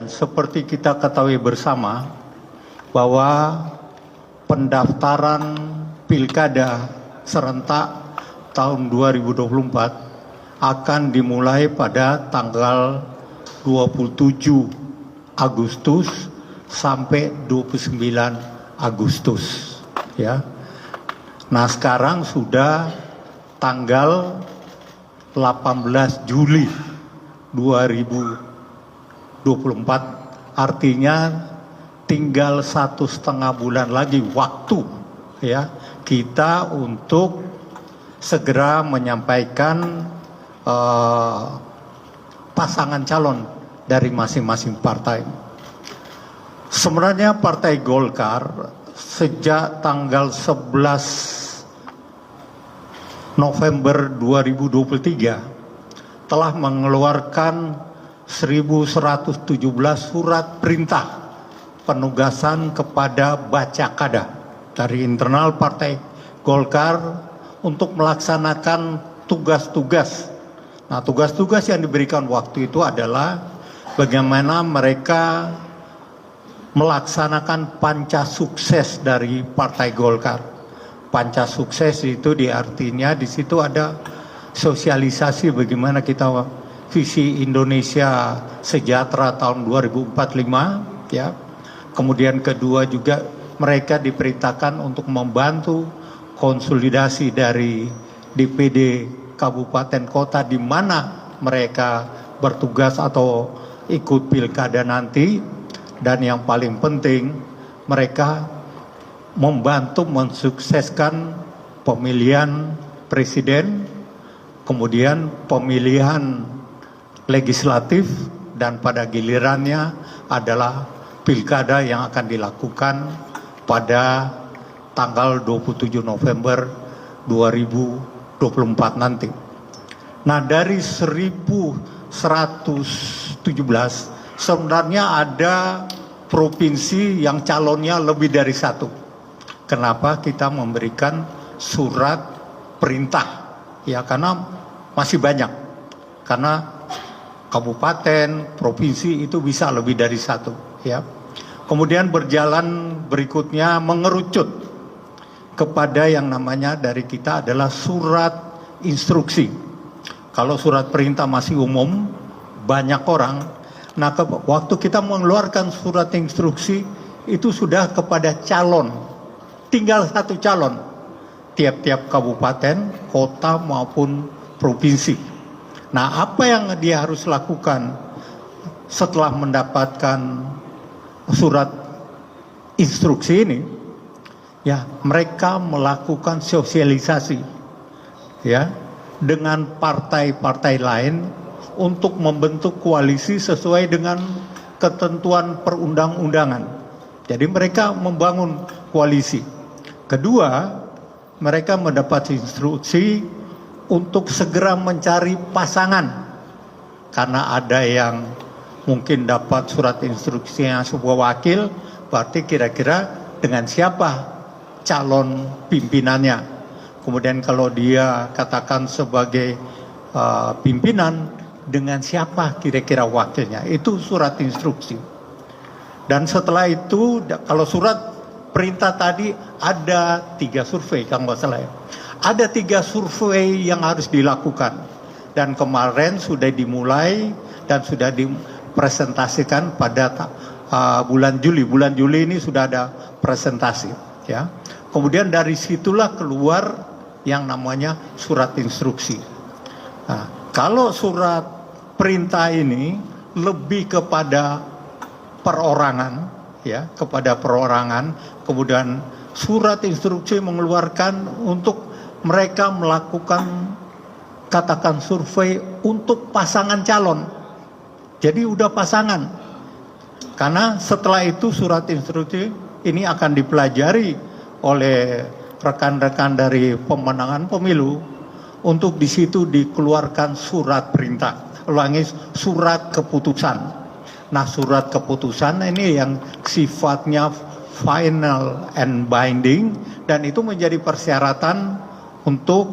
Seperti kita ketahui bersama bahwa pendaftaran pilkada serentak tahun 2024 akan dimulai pada tanggal 27 Agustus sampai 29 Agustus ya. Nah, sekarang sudah tanggal 18 Juli 2024, artinya tinggal 1,5 bulan lagi waktu ya kita untuk segera menyampaikan pasangan calon dari masing-masing partai. Sebenarnya Partai Golkar sejak tanggal 11 November 2023 telah mengeluarkan 1117 surat perintah penugasan kepada Bacakada dari internal Partai Golkar untuk melaksanakan tugas-tugas. Nah, tugas-tugas yang diberikan waktu itu adalah bagaimana mereka melaksanakan panca sukses dari Partai Golkar. Panca sukses itu artinya di situ ada sosialisasi bagaimana kita visi Indonesia sejahtera tahun 2045 ya. Kemudian kedua juga mereka diperintahkan untuk membantu konsolidasi dari DPD kabupaten kota di mana mereka bertugas atau ikut pilkada nanti, dan yang paling penting mereka membantu mensukseskan pemilihan presiden, kemudian pemilihan legislatif, dan pada gilirannya adalah pilkada yang akan dilakukan pada tanggal 27 November 2024 nanti. Nah, dari 1117 sebenarnya ada provinsi yang calonnya lebih dari satu. Kenapa kita memberikan surat perintah? Ya karena masih banyak. Karena kabupaten, provinsi itu bisa lebih dari satu ya. Kemudian berjalan berikutnya mengerucut kepada yang namanya dari kita adalah surat instruksi. Kalau surat perintah masih umum, banyak orang. Nah, waktu kita mengeluarkan surat instruksi itu sudah kepada calon, tinggal satu calon, tiap-tiap kabupaten, kota maupun provinsi. Nah, apa yang dia harus lakukan setelah mendapatkan surat instruksi ini? Ya, mereka melakukan sosialisasi ya dengan partai-partai lain untuk membentuk koalisi sesuai dengan ketentuan perundang-undangan. Jadi mereka membangun koalisi. Kedua, mereka mendapat instruksi untuk segera mencari pasangan. Karena ada yang mungkin dapat surat instruksinya sebuah wakil, berarti kira-kira dengan siapa calon pimpinannya. Kemudian kalau dia katakan sebagai pimpinan, dengan siapa kira-kira wakilnya. Itu surat instruksi. Dan setelah itu, kalau surat perintah tadi ada 3 survei, kalau nggak salah ya. Ada 3 survei yang harus dilakukan. Dan kemarin sudah dimulai dan sudah dipresentasikan pada bulan Juli. Bulan Juli ini sudah ada presentasi ya. Kemudian dari situlah keluar yang namanya surat instruksi. Nah, kalau surat perintah ini lebih kepada perorangan ya, kepada perorangan. Kemudian surat instruksi mengeluarkan untuk mereka melakukan katakan survei untuk pasangan calon. Jadi udah pasangan. Karena setelah itu surat instruksi ini akan dipelajari oleh rekan-rekan dari pemenangan pemilu untuk di situ dikeluarkan surat perintah. Ulangi, surat keputusan. Nah, surat keputusan ini yang sifatnya final and binding, dan itu menjadi persyaratan untuk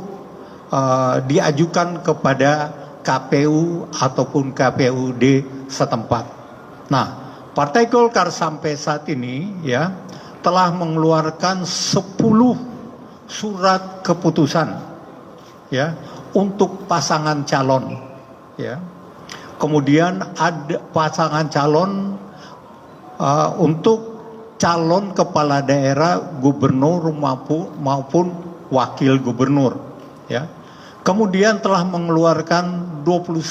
diajukan kepada KPU ataupun KPUD setempat. Nah, Partai Golkar sampai saat ini ya telah mengeluarkan 10 surat keputusan ya untuk pasangan calon ya. Kemudian ada pasangan calon untuk calon kepala daerah, gubernur maupun wakil gubernur ya. Kemudian telah mengeluarkan 21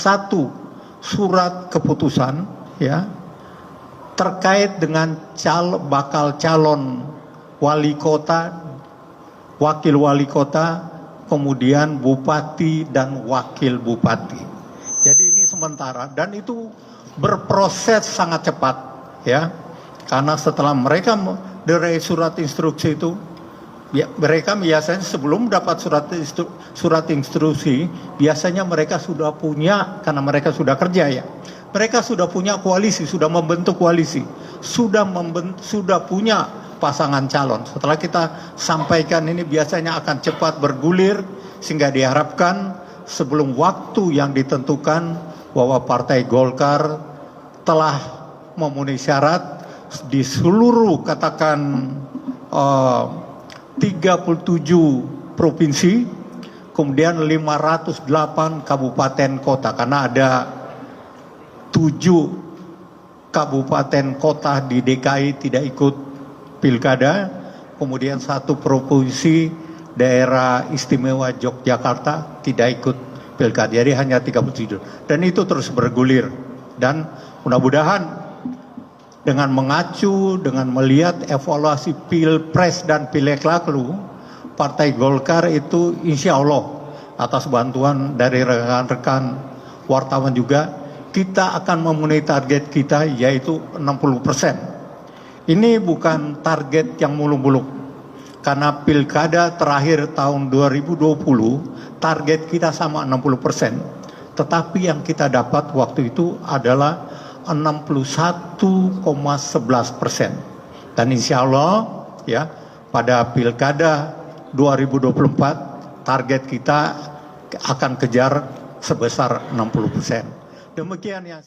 surat keputusan ya terkait dengan bakal calon wali kota, wakil wali kota, kemudian bupati dan wakil bupati. Jadi ini sementara dan itu berproses sangat cepat ya. Karena setelah mereka dari surat instruksi itu, ya, mereka biasanya sebelum dapat surat instruksi, biasanya mereka sudah punya, karena mereka sudah kerja ya, mereka sudah punya koalisi, sudah membentuk koalisi, sudah punya pasangan calon. Setelah kita sampaikan ini biasanya akan cepat bergulir, sehingga diharapkan sebelum waktu yang ditentukan bahwa Partai Golkar telah memenuhi syarat di seluruh katakan 37 provinsi, kemudian 508 kabupaten kota, karena ada 7 kabupaten kota di DKI tidak ikut pilkada, kemudian 1 provinsi daerah istimewa Yogyakarta tidak ikut pilkada, jadi hanya 37, dan itu terus bergulir. Dan mudah-mudahan dengan mengacu, dengan melihat evaluasi pilpres dan pileg lalu, Partai Golkar itu insya Allah atas bantuan dari rekan-rekan wartawan juga, kita akan memenuhi target kita yaitu 60%. Ini bukan target yang muluk-muluk, karena pilkada terakhir tahun 2020 target kita sama 60%, tetapi yang kita dapat waktu itu adalah 61,11%. Dan insya Allah ya pada pilkada 2024 target kita akan kejar sebesar 60%. Demikian yang